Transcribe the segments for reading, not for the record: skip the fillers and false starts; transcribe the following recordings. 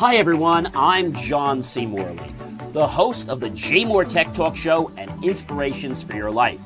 Hi everyone, I'm John C. Morley, the host of the JMOR Tech Talk Show and Inspirations for Your Life.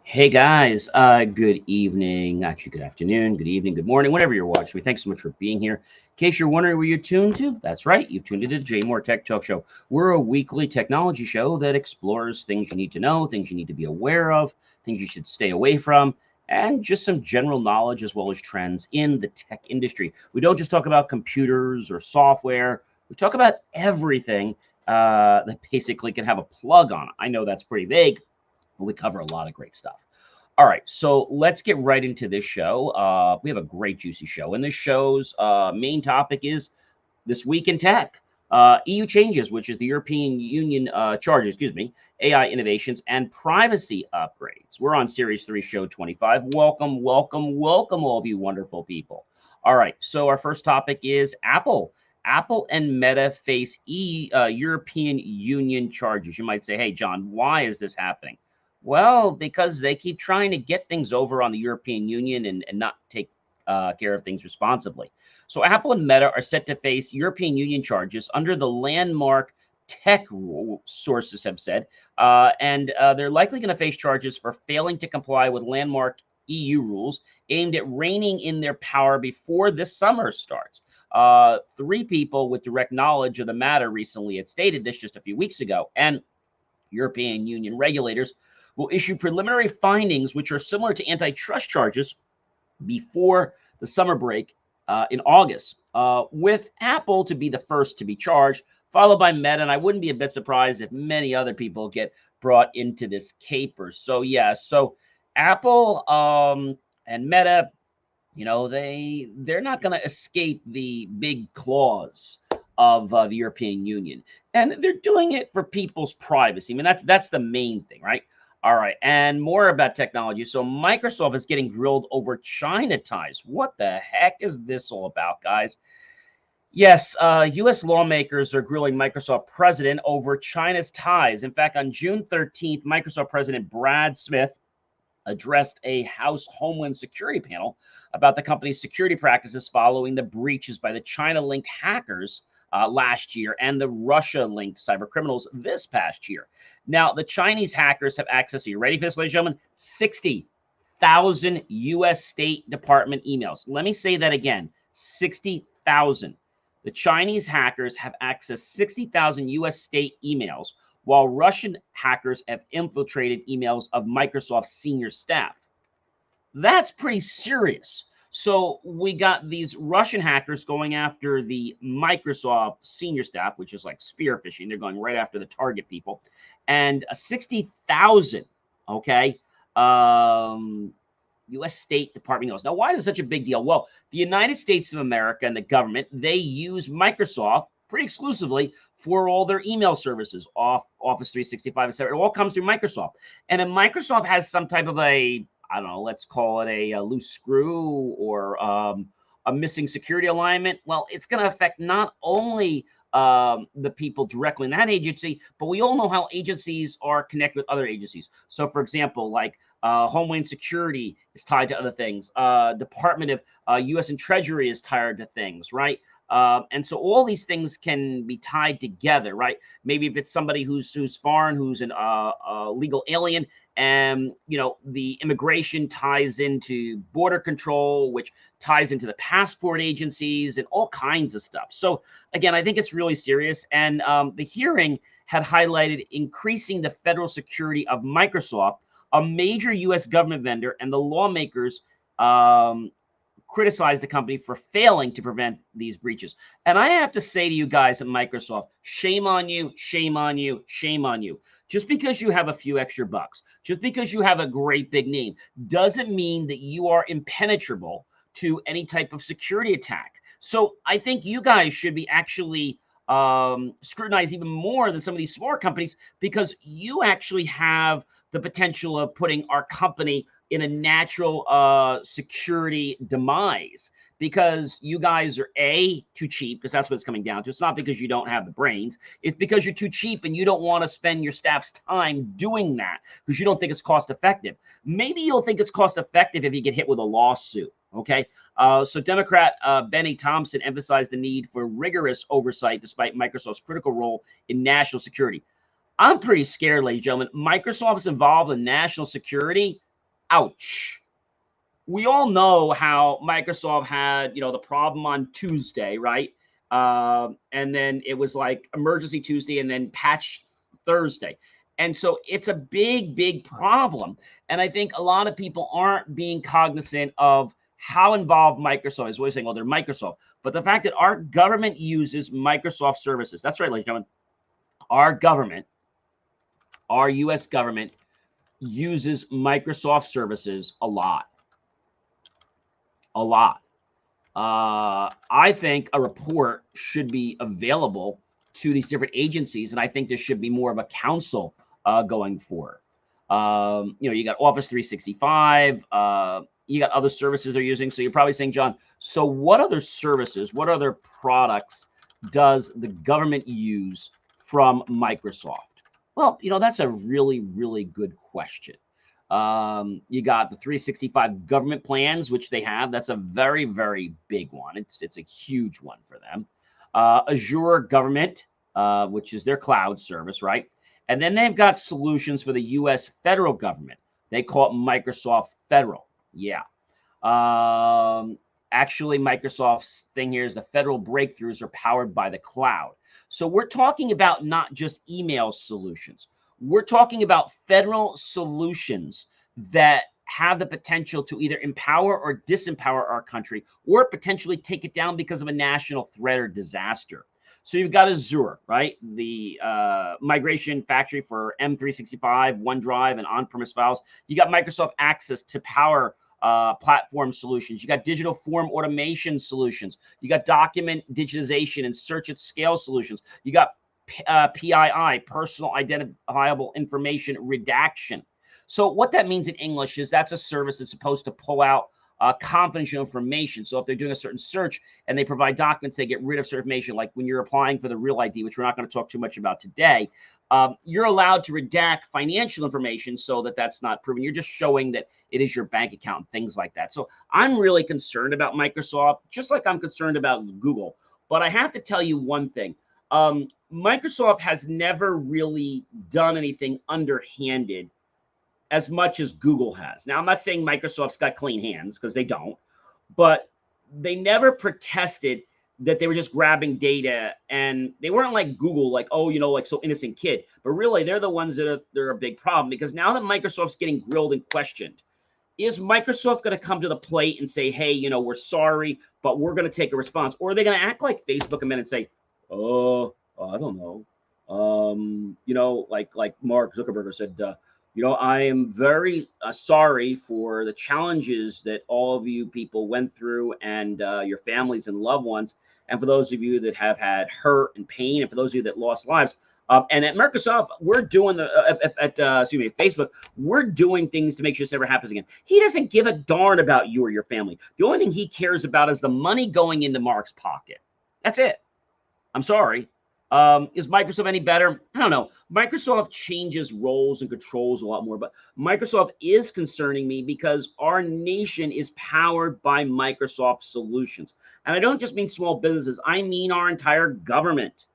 Hey guys, good evening, actually good afternoon, good evening, good morning, whatever you're watching me. Thanks so much for being here. In case you're wondering where you're tuned to, that's right, you've tuned into the JMOR Tech Talk Show. We're a weekly technology show that explores things you need to know, things you need to be aware of, things you should stay away from, and just some general knowledge as well as trends in the tech industry. We don't just talk about computers or software, we talk about everything that basically can have a plug on it. I know that's pretty vague, but we cover a lot of great stuff. All right, so let's get right into this show. We have a great, juicy show, and this show's main topic is This Week in Tech. EU changes, which is the European Union charges, AI innovations and privacy upgrades. We're on Series 3, Show 25. Welcome, welcome, welcome, all of you wonderful people. All right, so our first topic is Apple. Apple and Meta face European Union charges. You might say, hey, John, why is this happening? Well, because they keep trying to get things over on the European Union and not take care of things responsibly. So Apple and Meta are set to face European Union charges under the landmark tech rule, sources have said, and they're likely going to face charges for failing to comply with landmark EU rules aimed at reining in their power before this summer starts. 3 people with direct knowledge of the matter recently had stated this just a few weeks ago, and European Union regulators will issue preliminary findings which are similar to antitrust charges before the summer break in August, with Apple to be the first to be charged, followed by Meta. And I wouldn't be a bit surprised if many other people get brought into this caper. So yeah, so Apple and Meta, you know, they're not going to escape the big claws of the European Union, and they're doing it for people's privacy. I mean, that's the main thing, right? All right, and more about technology. So Microsoft is getting grilled over China ties. What the heck is this all about, guys? Yes, U.S. lawmakers are grilling Microsoft president over China's ties. In fact, on June 13th, Microsoft President Brad Smith addressed a House Homeland Security panel about the company's security practices following the breaches by the China-linked hackers last year and the Russia-linked cyber criminals this past year. Now, the Chinese hackers have access, are you ready for this, ladies and gentlemen? 60,000 U.S. State Department emails. Let me say that again, 60,000. The Chinese hackers have access 60,000 U.S. state emails, while Russian hackers have infiltrated emails of Microsoft's senior staff. That's pretty serious. So we got these Russian hackers going after the Microsoft senior staff, which is like spear phishing. They're going right after the target people. And 60,000, okay, U.S. State Department emails. Now, why is it such a big deal? Well, the United States of America and the government, they use Microsoft pretty exclusively for all their email services, Office 365, etc. It all comes through Microsoft. And if Microsoft has some type of a, I don't know, let's call it a loose screw or a missing security alignment, well, it's going to affect not only the people directly in that agency, but we all know how agencies are connected with other agencies. So, for example, like Homeland Security is tied to other things. Department of U.S. and Treasury is tied to things, right? And so all these things can be tied together, right? Maybe if it's somebody who's foreign, who's an legal alien, and you know the immigration ties into border control, which ties into the passport agencies and all kinds of stuff. So again, I think it's really serious. And the hearing had highlighted increasing the federal security of Microsoft, a major U.S. government vendor, and the lawmakers criticized the company for failing to prevent these breaches. And I have to say to you guys at Microsoft, shame on you, shame on you, shame on you. Just because you have a few extra bucks, just because you have a great big name, doesn't mean that you are impenetrable to any type of security attack. So I think you guys should be actually scrutinized even more than some of these smaller companies, because you actually have the potential of putting our company in a natural security demise, because you guys are too cheap, because that's what it's coming down to. It's not because you don't have the brains. It's because you're too cheap and you don't want to spend your staff's time doing that because you don't think it's cost effective. Maybe you'll think it's cost effective if you get hit with a lawsuit. Okay. So Democrat Benny Thompson emphasized the need for rigorous oversight despite Microsoft's critical role in national security. I'm pretty scared, ladies and gentlemen. Microsoft's involved in national security. Ouch. We all know how Microsoft had, the problem on Tuesday, right? And then it was like emergency Tuesday and then patch Thursday. And so it's a big, big problem. And I think a lot of people aren't being cognizant of how involved Microsoft is. We're saying, well, they're Microsoft. But the fact that our government uses Microsoft services, that's right, ladies and gentlemen, our government, our U.S. government uses Microsoft services a lot. A lot. I think a report should be available to these different agencies, and I think there should be more of a council going forward. You got Office 365, you got other services they're using. So you're probably saying, John, so what other services, what other products does the government use from Microsoft? Well, that's a really, really good question. You got the 365 government plans, which they have. That's a very, very big one. It's a huge one for them. Azure Government, which is their cloud service, right? And then they've got solutions for the U.S. federal government. They call it Microsoft Federal. Yeah. Actually, Microsoft's thing here is the federal breakthroughs are powered by the cloud. So we're talking about not just email solutions. We're talking about federal solutions that have the potential to either empower or disempower our country, or potentially take it down because of a national threat or disaster. So you've got Azure, right? The migration factory for M365, OneDrive, and on-premise files. You got Microsoft Access to power platform solutions. You got digital form automation solutions. You got document digitization and search at scale solutions. You got PII, personal identifiable information redaction. So what that means in English is that's a service that's supposed to pull out confidential information. So if they're doing a certain search and they provide documents, they get rid of certain information. Like when you're applying for the Real ID, which we're not going to talk too much about today, you're allowed to redact financial information so that that's not proven. You're just showing that it is your bank account, things like that. So I'm really concerned about Microsoft, just like I'm concerned about Google. But I have to tell you one thing. Microsoft has never really done anything underhanded as much as Google has. Now, I'm not saying Microsoft's got clean hands, because they don't, but they never protested that they were just grabbing data, and they weren't like Google, like, oh, like so innocent kid. But really, they're the ones they're a big problem, because now that Microsoft's getting grilled and questioned, is Microsoft going to come to the plate and say, hey, we're sorry, but we're going to take a response? Or are they going to act like Facebook a minute and say, oh, I don't know. Like Mark Zuckerberg said, I am very sorry for the challenges that all of you people went through, and your families and loved ones. And for those of you that have had hurt and pain, and for those of you that lost lives. And at Microsoft, we're doing at Facebook, we're doing things to make sure this never happens again. He doesn't give a darn about you or your family. The only thing he cares about is the money going into Mark's pocket. That's it. I'm sorry. Is Microsoft any better? I don't know. Microsoft changes roles and controls a lot more, but Microsoft is concerning me because our nation is powered by Microsoft solutions. And I don't just mean small businesses. I mean our entire government.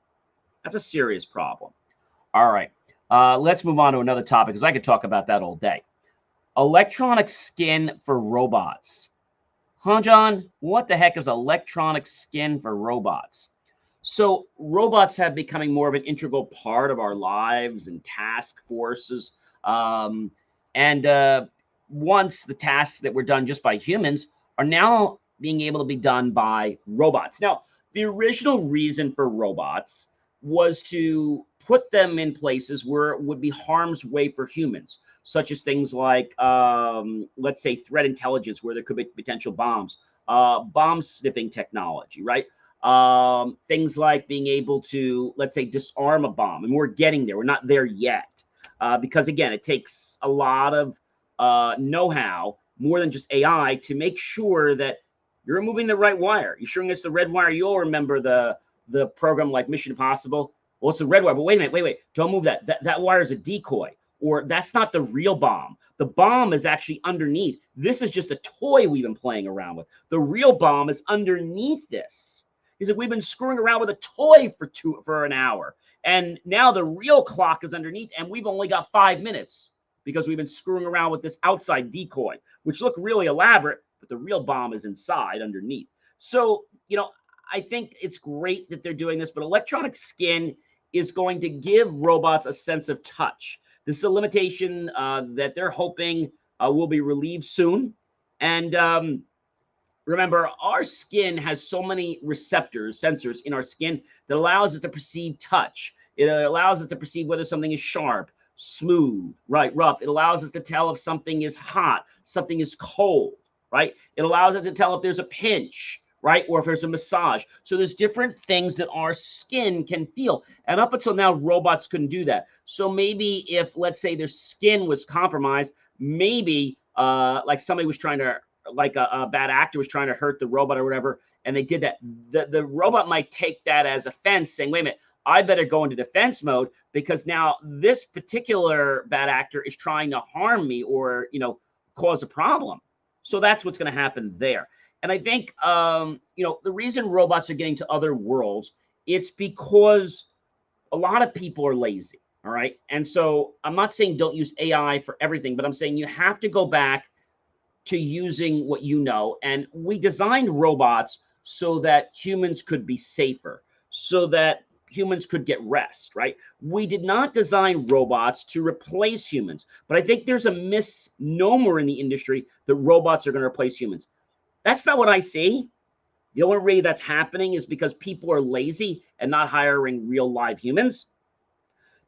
That's a serious problem. All right. Let's move on to another topic, because I could talk about that all day. Electronic skin for robots. Huh, John? What the heck is electronic skin for robots? So robots have becoming more of an integral part of our lives and task forces. Once the tasks that were done just by humans are now being able to be done by robots. Now, the original reason for robots was to put them in places where it would be harm's way for humans, such as things like, let's say, threat intelligence, where there could be potential bombs, bomb sniffing technology, right? Things like being able to, let's say, disarm a bomb. And we're getting there. We're not there yet. Because, again, it takes a lot of know-how, more than just AI, to make sure that you're removing the right wire. You're showing us the red wire. You'll remember the program like Mission Impossible. Well, it's the red wire, but wait a minute, wait. Don't move that. That wire is a decoy, or that's not the real bomb. The bomb is actually underneath. This is just a toy we've been playing around with. The real bomb is underneath this. He said, we've been screwing around with a toy for an hour, and now the real clock is underneath, and we've only got 5 minutes because we've been screwing around with this outside decoy, which look really elaborate, but the real bomb is inside underneath. So, I think it's great that they're doing this, but electronic skin is going to give robots a sense of touch. This is a limitation that they're hoping will be relieved soon. And remember, our skin has so many receptors, sensors in our skin that allows us to perceive touch. It allows us to perceive whether something is sharp, smooth, right, rough. It allows us to tell if something is hot, something is cold, right? It allows us to tell if there's a pinch, right, or if there's a massage. So there's different things that our skin can feel. And up until now, robots couldn't do that. So maybe if, let's say, their skin was compromised, maybe like somebody was trying to, like a bad actor was trying to hurt the robot or whatever, and they did that, the robot might take that as offense, saying, wait a minute, I better go into defense mode because now this particular bad actor is trying to harm me or, cause a problem. So that's what's going to happen there. And I think, the reason robots are getting to other worlds, it's because a lot of people are lazy. All right. And so I'm not saying don't use AI for everything, but I'm saying you have to go back to using what you know. And we designed robots so that humans could be safer, so that humans could get rest, right? We did not design robots to replace humans, but I think there's a misnomer in the industry that robots are going to replace humans. That's not what I see. The only way that's happening is because people are lazy and not hiring real live humans.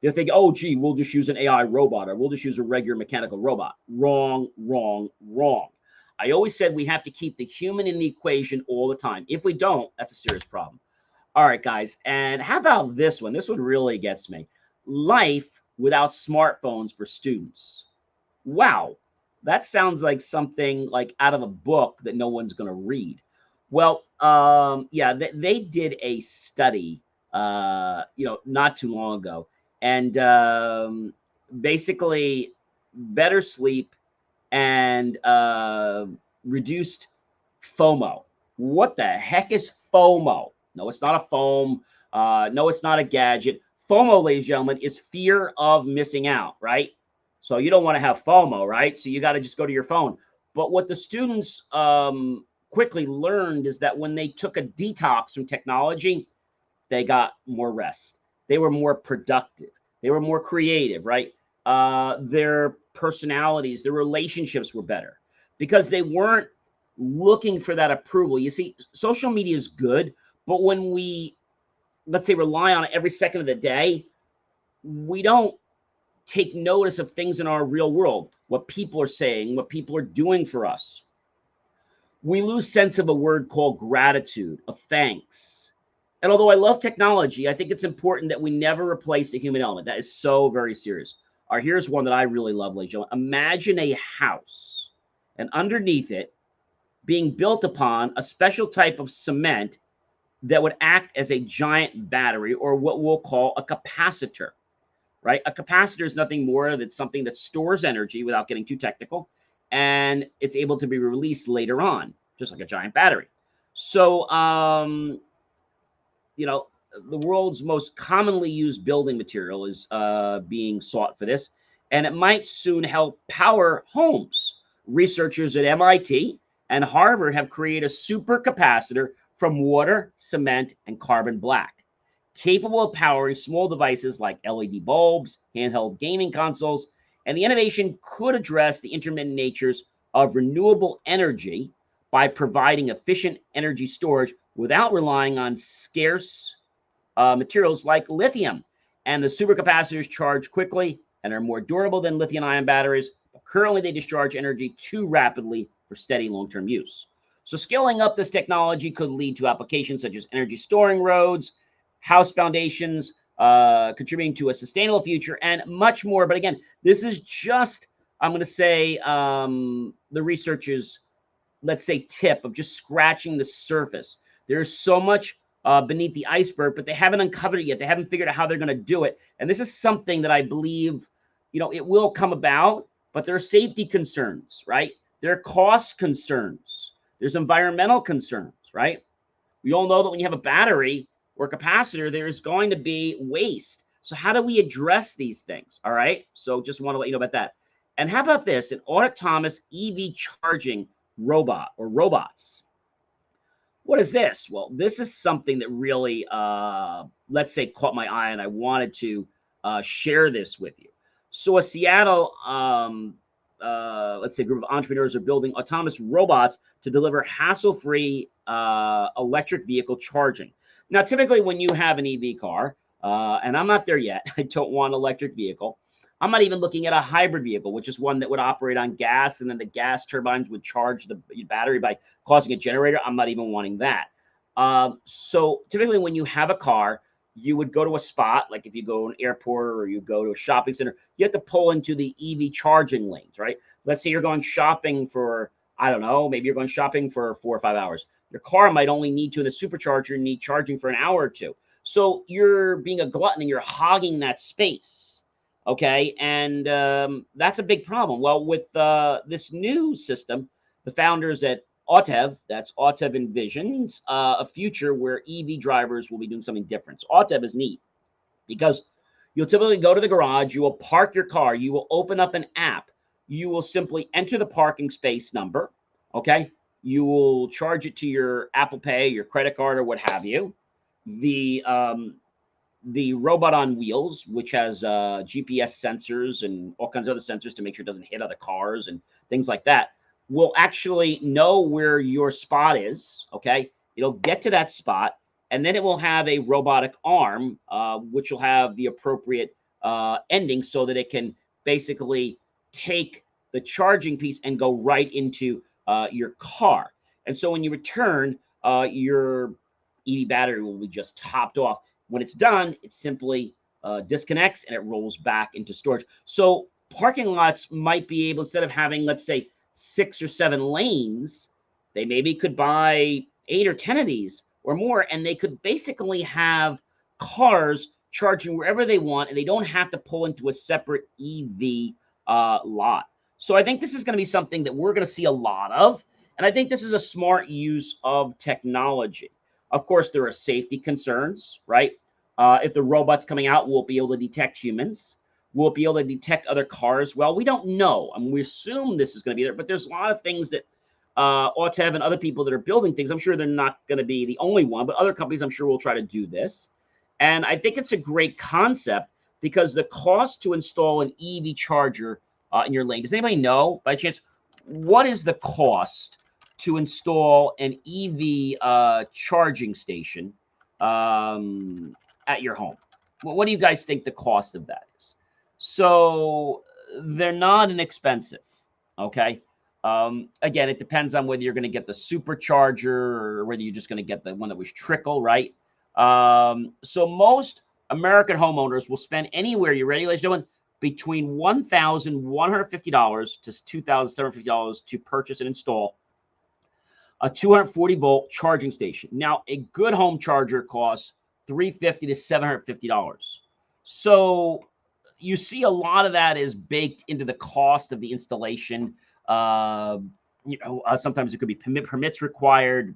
They're thinking, oh, gee, we'll just use an AI robot or we'll just use a regular mechanical robot. Wrong, wrong, wrong. I always said we have to keep the human in the equation all the time. If we don't, that's a serious problem. All right, guys. And how about this one? This one really gets me. Life without smartphones for students. Wow. That sounds like something like out of a book that no one's going to read. Well, yeah, they did a study, not too long ago. And basically better sleep and reduced FOMO. What the heck is FOMO? No, it's not a foam. No, it's not a gadget. FOMO, ladies and gentlemen, is fear of missing out, right? So you don't want to have FOMO, right? So you got to just go to your phone. But what the students quickly learned is that when they took a detox from technology, they got more rest. They were more productive. They were more creative, right? Their personalities, their relationships were better because they weren't looking for that approval. You see, social media is good, but when we, let's say, rely on it every second of the day, we don't take notice of things in our real world, what people are saying, what people are doing for us. We lose sense of a word called gratitude, of thanks. And although I love technology, I think it's important that we never replace the human element. That is so very serious. All right, here's one that I really love, ladies and gentlemen. Imagine a house, and underneath it being built upon a special type of cement that would act as a giant battery, or what we'll call a capacitor, right? A capacitor is nothing more than something that stores energy without getting too technical, and it's able to be released later on, just like a giant battery. So, the world's most commonly used building material is being sought for this, and it might soon help power homes. Researchers at MIT and Harvard have created a supercapacitor from water, cement, and carbon black, capable of powering small devices like LED bulbs, handheld gaming consoles, and the innovation could address the intermittent natures of renewable energy by providing efficient energy storage without relying on scarce materials like lithium. And the supercapacitors charge quickly and are more durable than lithium-ion batteries. But currently, they discharge energy too rapidly for steady long-term use. So scaling up this technology could lead to applications such as energy storing roads, house foundations, contributing to a sustainable future, and much more. But again, this is just, I'm going to say, the researchers, let's say, tip of just scratching the surface. There's so much beneath the iceberg, but they haven't uncovered it yet. They haven't figured out how they're going to do it. And this is something that I believe, it will come about, but there are safety concerns, right? There are cost concerns. There's environmental concerns, right? We all know that when you have a battery or capacitor, there's going to be waste. So how do we address these things? All right. So just want to let you know about that. And how about this? An autonomous EV charging robot or robots. What is this? Well, this is something that really, let's say, caught my eye, and I wanted to share this with you. So a Seattle, let's say, group of entrepreneurs are building autonomous robots to deliver hassle-free electric vehicle charging. Now, typically when you have an EV car, and I'm not there yet, I don't want an electric vehicle. I'm not even looking at a hybrid vehicle, which is one that would operate on gas, and then the gas turbines would charge the battery by causing a generator. I'm not even wanting that. So typically when you have a car, you would go to a spot, like if you go to an airport or you go to a shopping center, you have to pull into the EV charging lanes, right? Let's say you're going shopping for, I don't know, maybe you're going shopping for 4 or 5 hours. Your car might only need to, in the supercharger, need charging for an hour or two. So you're being a glutton and you're hogging that space, okay? And that's a big problem. Well, with this new system, the founders at Autev, that's Autev envisions a future where EV drivers will be doing something different. So Autev is neat because you'll typically go to the garage, you will park your car, you will open up an app, you will simply enter the parking space number, okay? You will charge it to your Apple Pay, your credit card, or what have you. The robot on wheels, which has GPS sensors and all kinds of other sensors to make sure it doesn't hit other cars and things like that, will actually know where your spot is, okay? It'll get to that spot, and then it will have a robotic arm, which will have the appropriate ending so that it can basically take the charging piece and go right into your car. And so when you return, your EV battery will be just topped off. When it's done, it simply disconnects and it rolls back into storage. So parking lots might be able, instead of having, let's say, 6 or 7 lanes, they maybe could buy 8 or 10 of these or more, and they could basically have cars charging wherever they want, and they don't have to pull into a separate EV lot. So I think this is going to be something that we're going to see a lot of, and I think this is a smart use of technology. Of course, there are safety concerns, right? If the robots coming out will be able to detect humans, will it be able to detect other cars? Well, we don't know. I mean, we assume this is going to be there, but there's a lot of things that Autev and other people that are building things, I'm sure they're not going to be the only one, but other companies I'm sure will try to do this. And I think it's a great concept because the cost to install an EV charger in your lane, does anybody know by chance, what is the cost to install an EV charging station at your home? Well, what do you guys think the cost of that is? So they're not inexpensive, okay? Again, it depends on whether you're going to get the supercharger or whether you're just going to get the one that was trickle, right? So most American homeowners will spend anywhere, you ready, ladies and gentlemen, between $1,150 to $2,750 to purchase and install a 240-volt charging station. Now, a good home charger costs $350 to $750. So you see a lot of that is baked into the cost of the installation. Sometimes it could be permits required.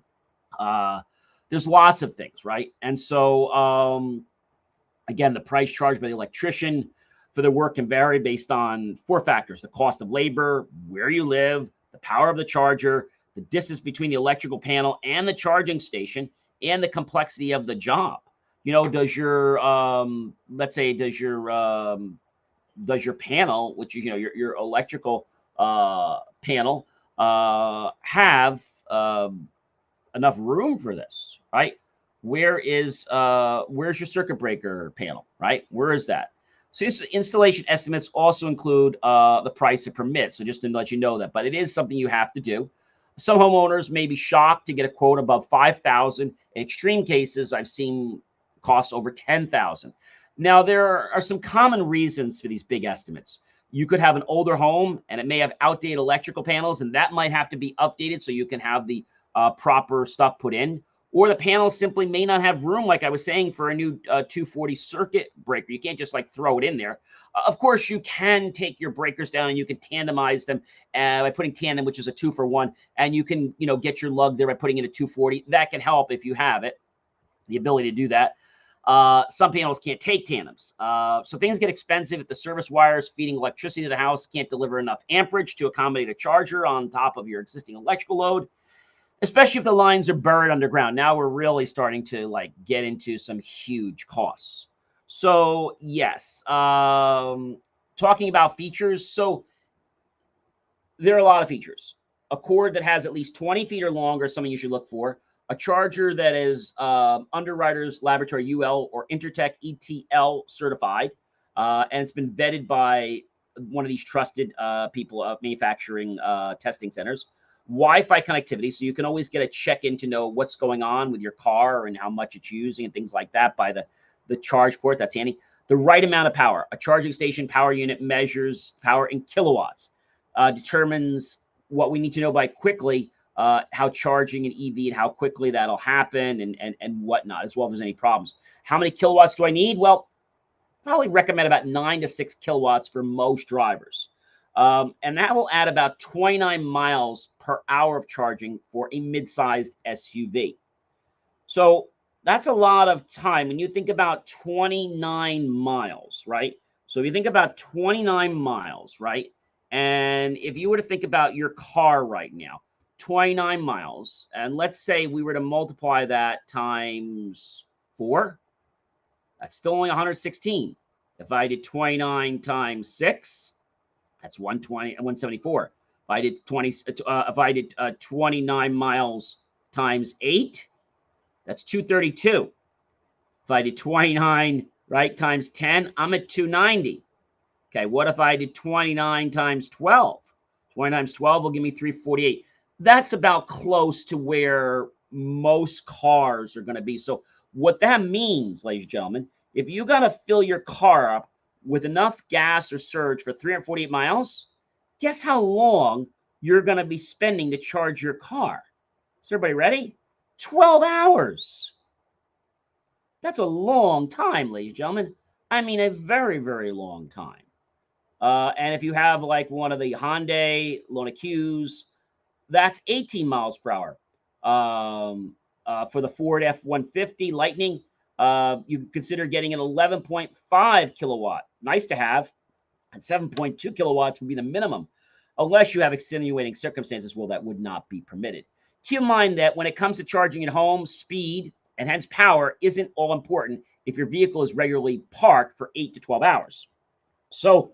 There's lots of things, right? And so, again, the price charged by the electrician for the work can vary based on 4 factors: the cost of labor, where you live, the power of the charger, the distance between the electrical panel and the charging station, and the complexity of the job. Does your let's say, does your panel, which is your electrical panel, have enough room for this, right? Where's your circuit breaker panel, right? Where is that? So installation estimates also include the price of permits. So just to let you know that, but it is something you have to do. Some homeowners may be shocked to get a quote above $5,000. In extreme cases, I've seen costs over $10,000. Now, there are some common reasons for these big estimates. You could have an older home and it may have outdated electrical panels, and that might have to be updated so you can have the proper stuff put in. Or the panels simply may not have room, like I was saying, for a new 240 circuit breaker. You can't just like throw it in there. Of course, you can take your breakers down and you can tandemise them by putting tandem, which is a 2-for-1, and you can, get your lug there by putting in a 240. That can help if you have it, the ability to do that. Some panels can't take tandems. So things get expensive if the service wires feeding electricity to the house can't deliver enough amperage to accommodate a charger on top of your existing electrical load. Especially if the lines are buried underground. Now we're really starting to get into some huge costs. So yes, talking about features. So there are a lot of features. A cord that has at least 20 feet or longer is something you should look for. A charger that is Underwriters Laboratory UL or Intertech ETL certified, and it's been vetted by one of these trusted people, manufacturing testing centers. Wi-Fi connectivity, so you can always get a check-in to know what's going on with your car and how much it's using and things like that by the charge port. That's handy. The right amount of power. A charging station power unit measures power in kilowatts, determines what we need to know by quickly, how charging an EV and how quickly that'll happen and whatnot, as well if there's any problems. How many kilowatts do I need? Well, probably recommend about 9 to 6 kilowatts for most drivers. And that will add about 29 miles per hour of charging for a mid-sized SUV. So that's a lot of time. When you think about 29 miles, right? So if you think about 29 miles, right? And if you were to think about your car right now, 29 miles, and let's say we were to multiply that times 4, that's still only 116. If I did 29 times 6, that's 120 and 174. If I did 29 miles times 8, that's 232. If I did 29 times 10, I'm at 290. Okay, what if I did 29 times 12? 20 times 12 will give me 348. That's about close to where most cars are going to be. So what that means, ladies and gentlemen, if you got to fill your car up with enough gas or surge for 348 miles, guess how long you're going to be spending to charge your car? Is everybody ready? 12 hours. That's a long time, ladies and gentlemen. I mean, a very, very long time. And if you have like one of the Hyundai Lona Qs, that's 18 miles per hour. For the Ford F-150 Lightning, you consider getting an 11.5 kilowatt. Nice to have. And 7.2 kilowatts would be the minimum, unless you have extenuating circumstances. Well, that would not be permitted. Keep in mind that when it comes to charging at home, speed and hence power isn't all important if your vehicle is regularly parked for 8 to 12 hours. So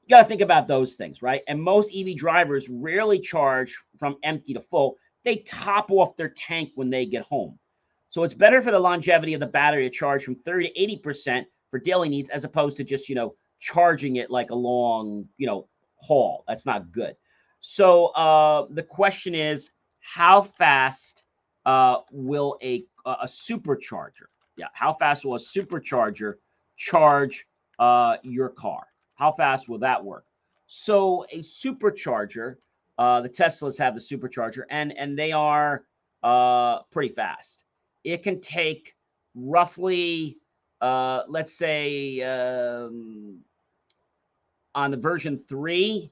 you got to think about those things, right? And most EV drivers rarely charge from empty to full. They top off their tank when they get home. So it's better for the longevity of the battery to charge from 30 to 80% for daily needs, as opposed to just, charging it like a long, haul. That's not good. So the question is, how fast will a supercharger? Yeah, how fast will a supercharger charge your car? How fast will that work? So a supercharger, the Teslas have the supercharger, and they are pretty fast. It can take roughly, let's say, on the version 3,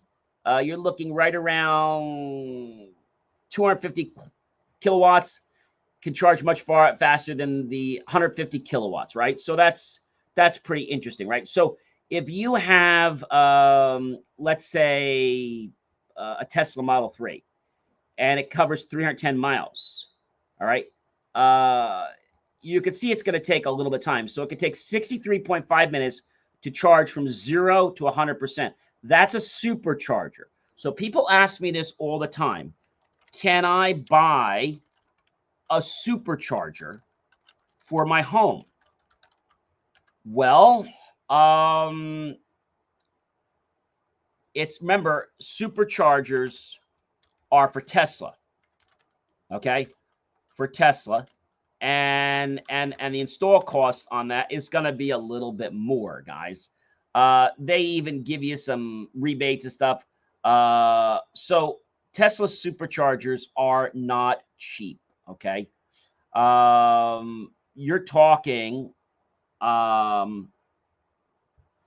you're looking right around 250 kilowatts. Can charge much faster than the 150 kilowatts, right? So that's pretty interesting, right? So if you have, let's say, a Tesla Model 3, and it covers 310 miles, all right, you can see it's going to take a little bit of time. So it could take 63.5 minutes to charge from 0 to 100%. That's a supercharger. So people ask me this all the time. can I buy a supercharger for my home? Well, remember, superchargers are for Tesla, okay? For Tesla. And the install cost on that is going to be a little bit more, guys. They even give you some rebates and stuff. So Tesla superchargers are not cheap, okay? You're talking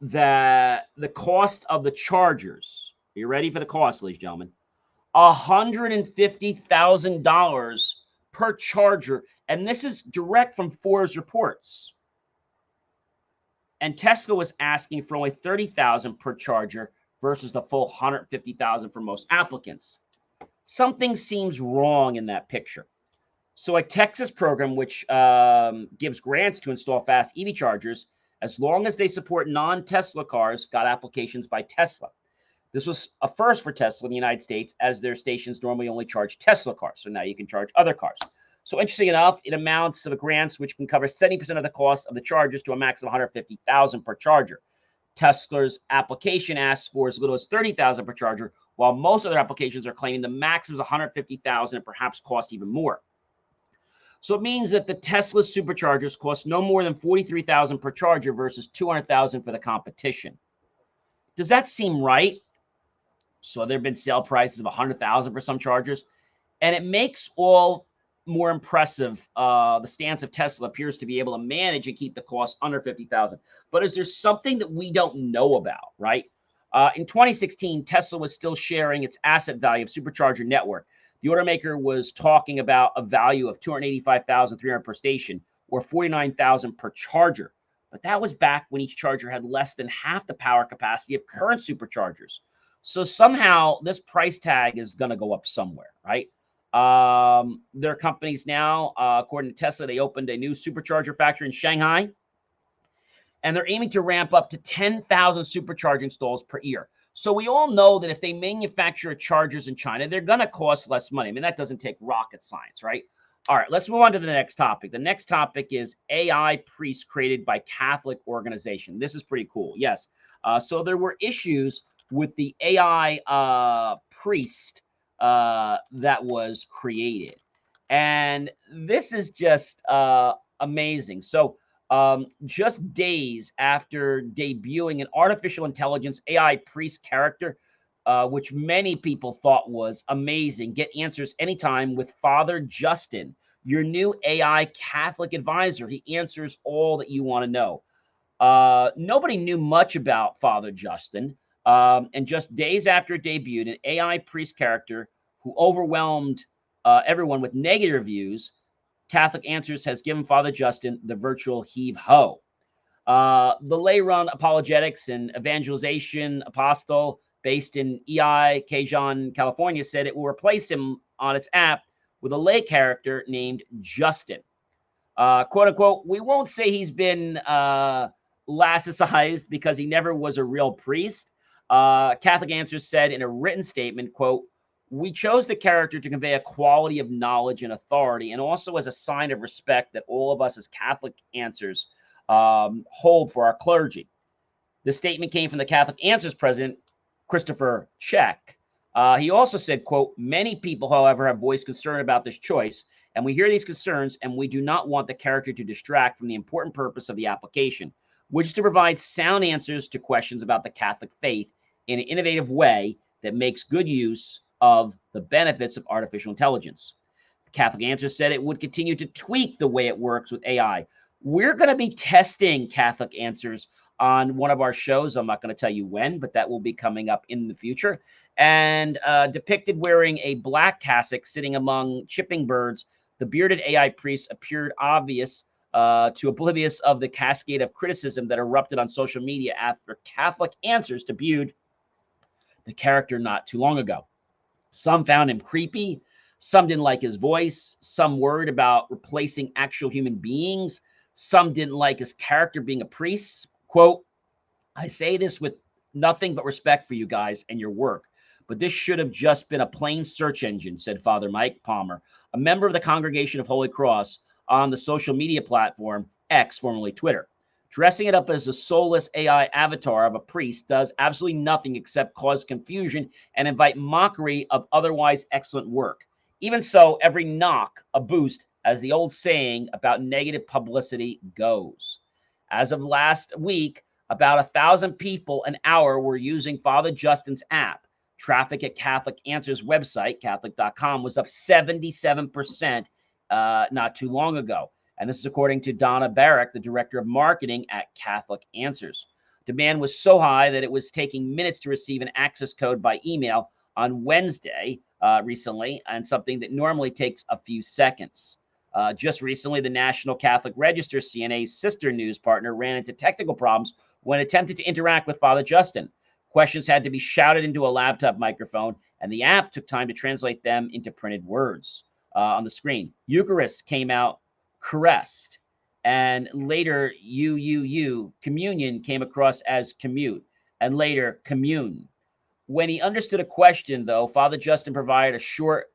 that the cost of the chargers, are you ready for the cost, ladies and gentlemen? $150,000 per charger. And this is direct from Forbes reports. And Tesla was asking for only $30,000 per charger versus the full $150,000 for most applicants. Something seems wrong in that picture. So a Texas program, which gives grants to install fast EV chargers, as long as they support non-Tesla cars, got applications by Tesla. This was a first for Tesla in the United States, as their stations normally only charge Tesla cars. So now you can charge other cars. So interesting enough, it amounts to the grants, which can cover 70% of the cost of the chargers to a max of $150,000 per charger. Tesla's application asks for as little as $30,000 per charger, while most other applications are claiming the max is $150,000 and perhaps cost even more. So it means that the Tesla superchargers cost no more than $43,000 per charger versus $200,000 for the competition. Does that seem right? So there have been sale prices of $100,000 for some chargers, and it makes all more impressive. The stance of Tesla appears to be able to manage and keep the cost under $50,000. But is there something that we don't know about, right? In 2016, Tesla was still sharing its asset value of supercharger network. The automaker was talking about a value of $285,300 per station, or $49,000 per charger. But that was back when each charger had less than half the power capacity of current superchargers. So somehow this price tag is going to go up somewhere, right? There are companies now, according to Tesla, they opened a new supercharger factory in Shanghai, and they're aiming to ramp up to 10,000 supercharger installs per year. So we all know that if they manufacture chargers in China, they're going to cost less money. I mean, that doesn't take rocket science, right? All right, let's move on to the next topic. The next topic is AI priests created by Catholic organization. This is pretty cool. Yes. So there were issues with the AI priest that was created. And this is just amazing. So just days after debuting an artificial intelligence AI priest character, which many people thought was amazing, get answers anytime with Father Justin, your new AI Catholic advisor. He answers all that you want to know. Nobody knew much about Father Justin. And just days after it debuted, an AI priest character who overwhelmed everyone with negative reviews, Catholic Answers has given Father Justin the virtual heave-ho. The lay-run apologetics and evangelization apostle based in Cajun, California, said it will replace him on its app with a lay character named Justin. Quote unquote, we won't say he's been laicized because he never was a real priest. Catholic Answers said in a written statement, quote, we chose the character to convey a quality of knowledge and authority, and also as a sign of respect that all of us as Catholic Answers hold for our clergy. The statement came from the Catholic Answers president, Christopher Check. He also said, quote, many people, however, have voiced concern about this choice, and we hear these concerns, and we do not want the character to distract from the important purpose of the application, which is to provide sound answers to questions about the Catholic faith in an innovative way that makes good use of the benefits of artificial intelligence. The Catholic Answers said it would continue to tweak the way it works with AI. We're going to be testing Catholic Answers on one of our shows. I'm not going to tell you when, but that will be coming up in the future. And depicted wearing a black cassock sitting among chipping birds, the bearded AI priest appeared oblivious of the cascade of criticism that erupted on social media after Catholic Answers debuted the character not too long ago. Some found him creepy. Some didn't like his voice. Some worried about replacing actual human beings. Some didn't like his character being a priest. Quote, I say this with nothing but respect for you guys and your work, but this should have just been a plain search engine, said Father Mike Palmer, a member of the Congregation of Holy Cross, on the social media platform X, formerly Twitter. Dressing it up as a soulless AI avatar of a priest does absolutely nothing except cause confusion and invite mockery of otherwise excellent work. Even so, every knock a boost, as the old saying about negative publicity goes. As of last week, about 1,000 people an hour were using Father Justin's app. Traffic at Catholic Answers website, Catholic.com, was up 77% not too long ago. And this is according to Donna Barrick, the director of marketing at Catholic Answers. Demand was so high that it was taking minutes to receive an access code by email on Wednesday recently, and something that normally takes a few seconds. Just recently, the National Catholic Register, CNA's sister news partner, ran into technical problems when attempted to interact with Father Justin. Questions had to be shouted into a laptop microphone, and the app took time to translate them into printed words on the screen. Eucharist came out caressed, and later communion came across as commute, and later commune. When he understood a question, though, Father Justin provided a short,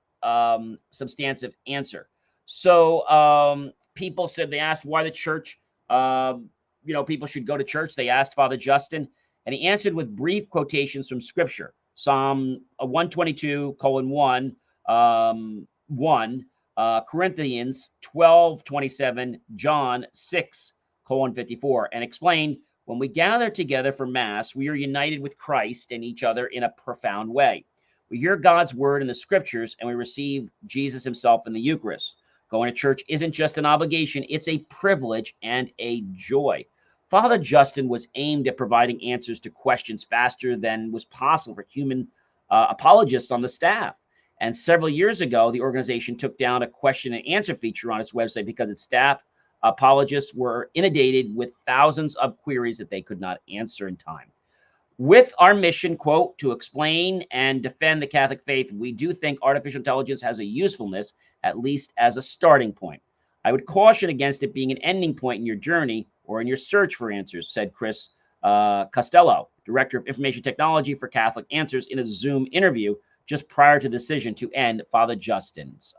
substantive answer. So people said, they asked why the church, people should go to church. They asked Father Justin, and he answered with brief quotations from Scripture. Psalm 122:1, 1, Corinthians 12:27, John 6:54, and explained, when we gather together for Mass, we are united with Christ and each other in a profound way. We hear God's word in the Scriptures, and we receive Jesus himself in the Eucharist. Going to church isn't just an obligation, it's a privilege and a joy. Father Justin was aimed at providing answers to questions faster than was possible for human apologists on the staff. And several years ago, the organization took down a question and answer feature on its website because its staff apologists were inundated with thousands of queries that they could not answer in time. With our mission, quote, to explain and defend the Catholic faith, we do think artificial intelligence has a usefulness, at least as a starting point. I would caution against it being an ending point in your journey or in your search for answers, said Chris Costello, Director of Information Technology for Catholic Answers, in a Zoom interview just prior to the decision to end Father Justin's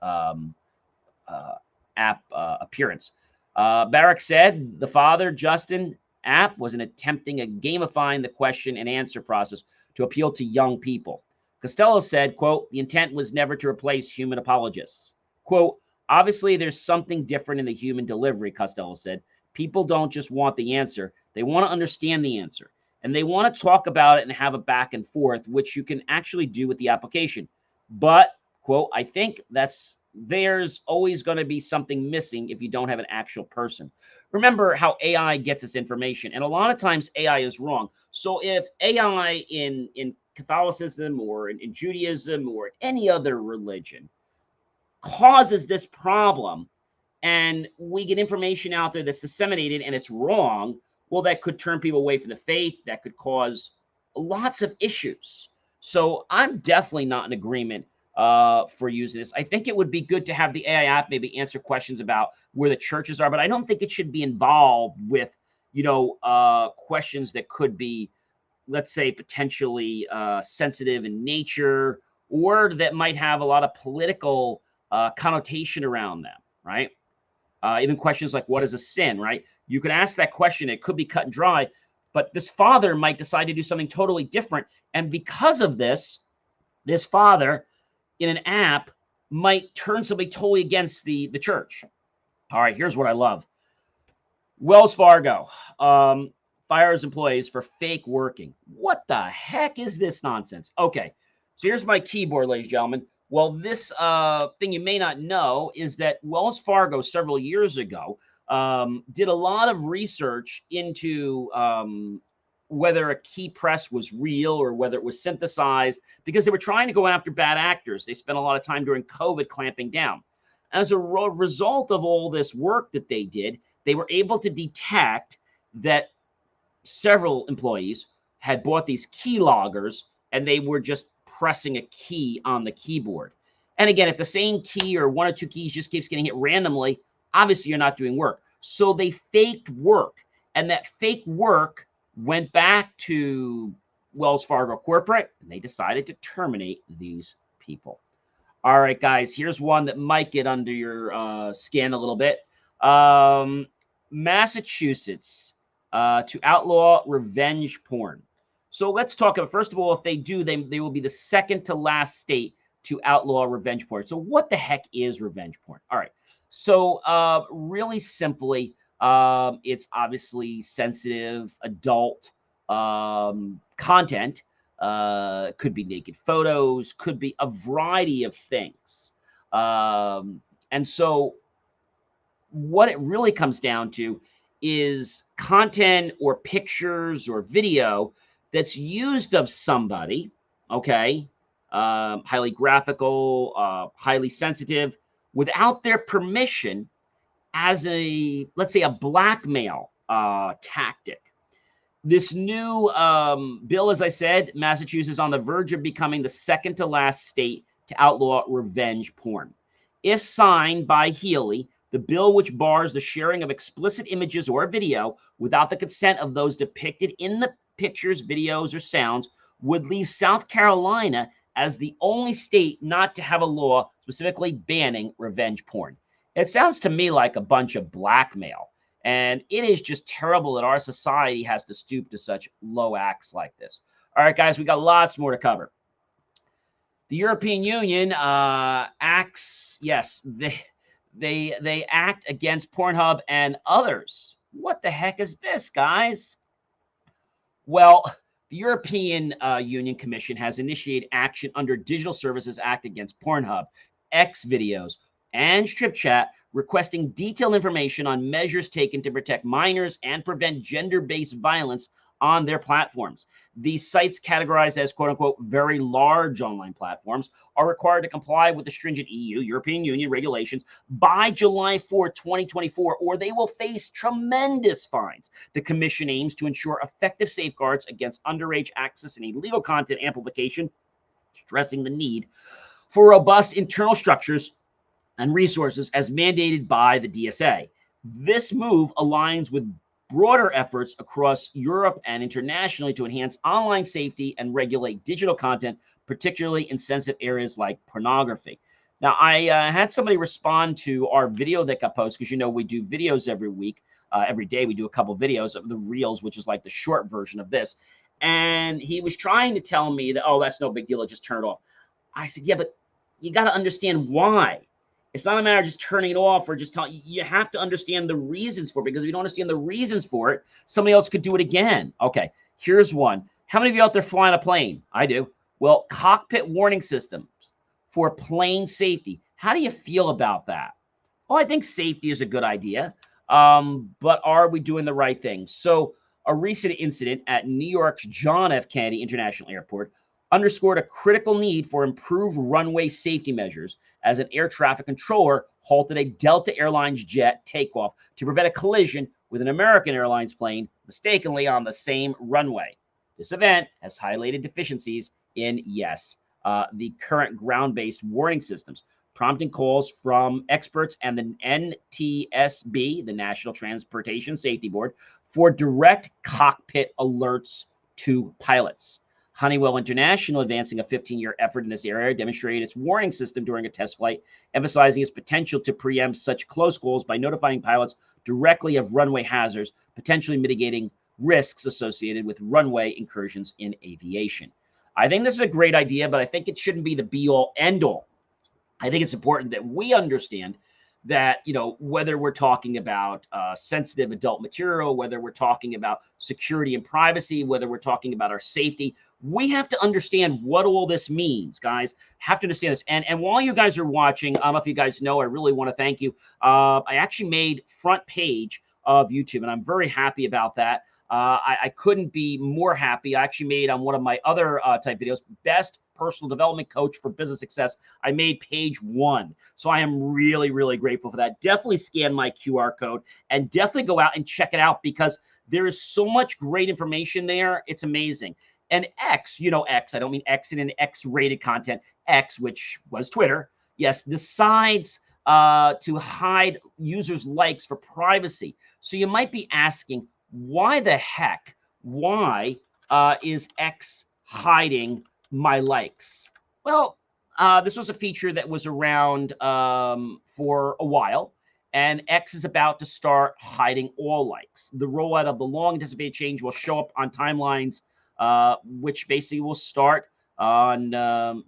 app appearance. Barrick said the Father Justin app was an attempting at gamifying the question and answer process to appeal to young people. Costello said, quote, the intent was never to replace human apologists. Quote, obviously there's something different in the human delivery, Costello said. People don't just want the answer. They want to understand the answer. And they want to talk about it and have a back and forth, which you can actually do with the application. But, quote, I think there's always going to be something missing if you don't have an actual person. Remember how AI gets its information, and a lot of times AI is wrong. So if AI in Catholicism or in Judaism or any other religion causes this problem, and we get information out there that's disseminated and it's wrong, well, that could turn people away from the faith. That could cause lots of issues. So I'm definitely not in agreement for using this. I think it would be good to have the AI app maybe answer questions about where the churches are, but I don't think it should be involved with, questions that could be, let's say, potentially sensitive in nature, or that might have a lot of political connotation around them, right? Even questions like, what is a sin, right? You can ask that question. It could be cut and dry, but this father might decide to do something totally different. And because of this father in an app might turn somebody totally against the church. All right, here's what I love. Wells Fargo fires employees for fake working. What the heck is this nonsense? Okay, so here's my keyboard, ladies and gentlemen. Well, this thing you may not know is that Wells Fargo several years ago did a lot of research into whether a key press was real or whether it was synthesized, because they were trying to go after bad actors. They spent a lot of time during COVID clamping down. As a result of all this work that they did, they were able to detect that several employees had bought these key loggers, and they were just pressing a key on the keyboard. And again, if the same key or one or two keys just keeps getting hit randomly, obviously you're not doing work. So they faked work, and that fake work went back to Wells Fargo corporate, and they decided to terminate these people. All right, guys, here's one that might get under your skin a little bit. Massachusetts to outlaw revenge porn. So let's talk about, first of all, if they do, they will be the second to last state to outlaw revenge porn. So what the heck is revenge porn? All right. So really simply, it's obviously sensitive adult content. Could be naked photos, could be a variety of things. And so what it really comes down to is content or pictures or video that's used of somebody, okay, highly graphical, highly sensitive, without their permission as a, let's say, a blackmail tactic. This new bill, as I said, Massachusetts is on the verge of becoming the second to last state to outlaw revenge porn. If signed by Healy, the bill, which bars the sharing of explicit images or video without the consent of those depicted in the pictures, videos, or sounds, would leave South Carolina as the only state not to have a law specifically banning revenge porn. It sounds to me like a bunch of blackmail. And it is just terrible that our society has to stoop to such low acts like this. All right, guys, we got lots more to cover. The European Union acts, yes, they act against Pornhub and others. What the heck is this, guys? Well, the European Union Commission has initiated action under Digital Services Act against Pornhub, X videos, and Strip Chat, requesting detailed information on measures taken to protect minors and prevent gender-based violence on their platforms. These sites, categorized as quote-unquote very large online platforms, are required to comply with the stringent EU, European Union regulations by July 4, 2024, or they will face tremendous fines. The Commission aims to ensure effective safeguards against underage access and illegal content amplification, stressing the need for robust internal structures and resources as mandated by the DSA. This move aligns with broader efforts across Europe and internationally to enhance online safety and regulate digital content, particularly in sensitive areas like pornography. Now, I had somebody respond to our video that got posted, because you know we do videos every week. Every day we do a couple videos of the Reels, which is like the short version of this. And he was trying to tell me that, oh, that's no big deal, I'll just turn it off. I said, yeah, but you got to understand why. It's not a matter of just turning it off or just telling. You have to understand the reasons for it, because if you don't understand the reasons for it, somebody else could do it again. Okay, here's one. How many of you out there flying a plane? I do. Well, cockpit warning systems for plane safety. How do you feel about that? Well, I think safety is a good idea, but are we doing the right thing? So a recent incident at New York's John F. Kennedy International Airport underscored a critical need for improved runway safety measures as an air traffic controller halted a Delta Airlines jet takeoff to prevent a collision with an American Airlines plane mistakenly on the same runway. This event has highlighted deficiencies in, yes, the current ground-based warning systems, prompting calls from experts and the NTSB, the National Transportation Safety Board, for direct cockpit alerts to pilots. Honeywell International, advancing a 15-year effort in this area, demonstrated its warning system during a test flight, emphasizing its potential to preempt such close calls by notifying pilots directly of runway hazards, potentially mitigating risks associated with runway incursions in aviation. I think this is a great idea, but I think it shouldn't be the be-all, end-all. I think it's important that we understand that, you know, whether we're talking about sensitive adult material, whether we're talking about security and privacy, whether we're talking about our safety, we have to understand what all this means, guys. Have to understand this. And while you guys are watching, I don't know if you guys know, I really want to thank you. I actually made front page of YouTube, and I'm very happy about that. I couldn't be more happy. I actually made on one of my other type videos, best personal development coach for business success. I made page 1. So I am really, really grateful for that. Definitely scan my QR code and definitely go out and check it out, because there is so much great information there. It's amazing. And X, you know, X, I don't mean X in an X-rated content, X, which was Twitter, yes, decides to hide users' likes for privacy. So you might be asking, why the heck? Why is X hiding my likes? Well, this was a feature that was around for a while, and X is about to start hiding all likes. The rollout of the long anticipated change will show up on timelines, which basically will start on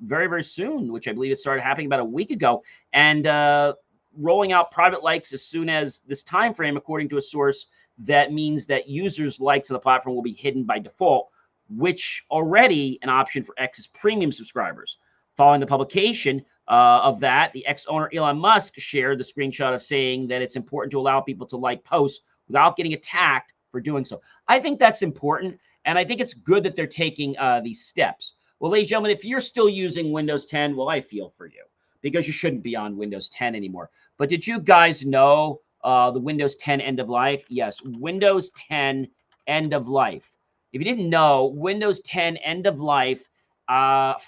very, very soon, which I believe it started happening about a week ago. And rolling out private likes as soon as this time frame, according to a source, that means that users' likes of the platform will be hidden by default, which already an option for X's premium subscribers. Following the publication of that, the X owner Elon Musk shared the screenshot of saying that it's important to allow people to like posts without getting attacked for doing so. I think that's important, and I think it's good that they're taking these steps. Well, ladies and gentlemen, if you're still using Windows 10, well, I feel for you because you shouldn't be on Windows 10 anymore. But did you guys know the Windows 10 end of life? Yes, Windows 10 end of life. If you didn't know, Windows 10 end of life,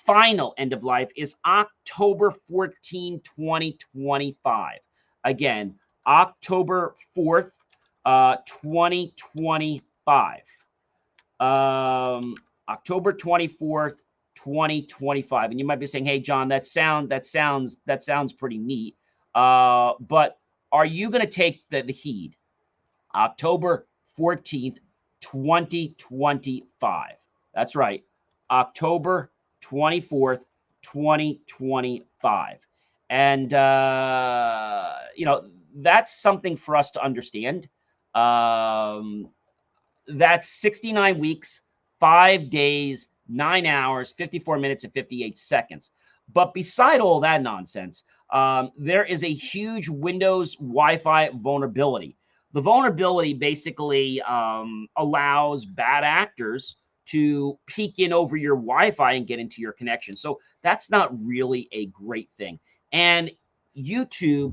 final end of life is October 14, 2025. Again, October 4th, 2025. October 24th, 2025. And you might be saying, hey, John, that sounds pretty neat. But are you going to take the heed? October 14th, 2025. That's right. October 24th, 2025. And, that's something for us to understand. That's 69 weeks, 5 days, 9 hours, 54 minutes, and 58 seconds. But beside all that nonsense, there is a huge Windows Wi-Fi vulnerability. The vulnerability basically allows bad actors to peek in over your Wi-Fi and get into your connection. So that's not really a great thing. And YouTube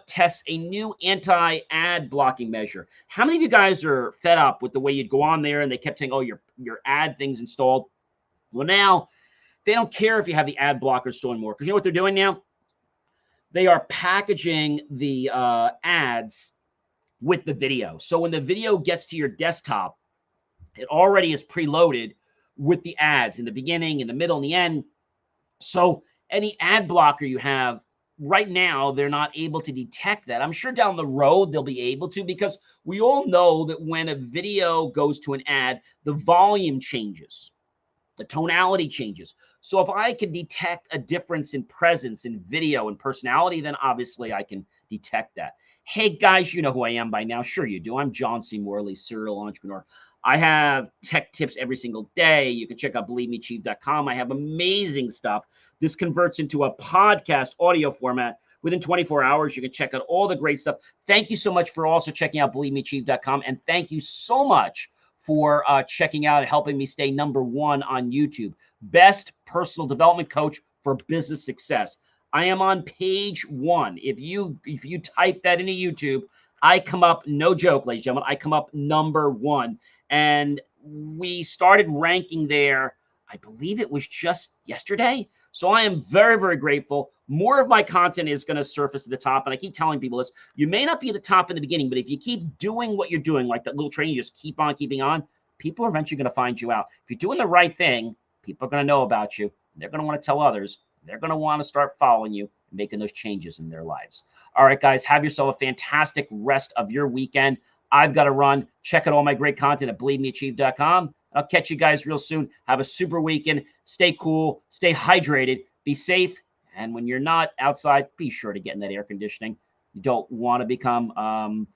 tests a new anti-ad blocking measure. How many of you guys are fed up with the way you'd go on there and they kept saying, oh, your ad thing's installed? Well, now they don't care if you have the ad blocker installed anymore, because you know what they're doing now? They are packaging the ads with the video. So when the video gets to your desktop, it already is preloaded with the ads in the beginning, in the middle, and the end. So any ad blocker you have right now, they're not able to detect that. I'm sure down the road they'll be able to, because we all know that when a video goes to an ad, the volume changes, the tonality changes. So if I can detect a difference in presence in video and personality, then obviously I can detect that. Hey guys, you know who I am by now. Sure you do. I'm John C. Morley, serial entrepreneur. I have tech tips every single day. You can check out believemechief.com. I have amazing stuff. This converts into a podcast audio format. Within 24 hours, you can check out all the great stuff. Thank you so much for also checking out believemechief.com. And thank you so much for checking out and helping me stay #1 on YouTube. Best personal development coach for business success. I am on page 1. If you type that into YouTube, I come up, no joke, ladies and gentlemen, I come up #1. And we started ranking there, I believe it was just yesterday. So I am very, very grateful. More of my content is going to surface at the top. And I keep telling people this, you may not be at the top in the beginning, but if you keep doing what you're doing, like that little train, you just keep on keeping on, people are eventually going to find you out. If you're doing the right thing, people are going to know about you. They're going to want to tell others. They're going to want to start following you and making those changes in their lives. All right, guys, have yourself a fantastic rest of your weekend. I've got to run. Check out all my great content at believemechief.com. I'll catch you guys real soon. Have a super weekend. Stay cool. Stay hydrated. Be safe. And when you're not outside, be sure to get in that air conditioning. You don't want to become,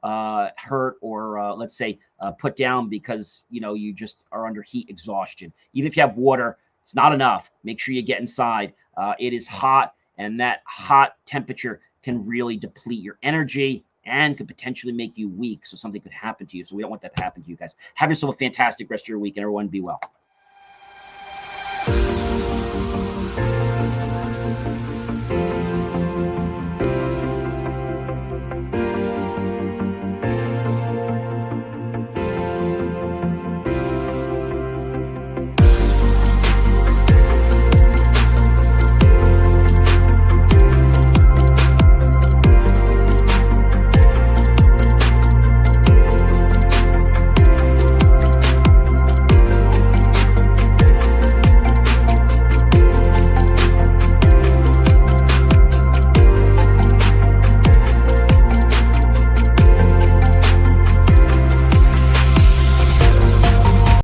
hurt or, let's say, put down because, you just are under heat exhaustion. Even if you have water, it's not enough. Make sure you get inside. It is hot, and that hot temperature can really deplete your energy and could potentially make you weak. So something could happen to you. So we don't want that to happen to you guys. Have yourself a fantastic rest of your week, and everyone be well.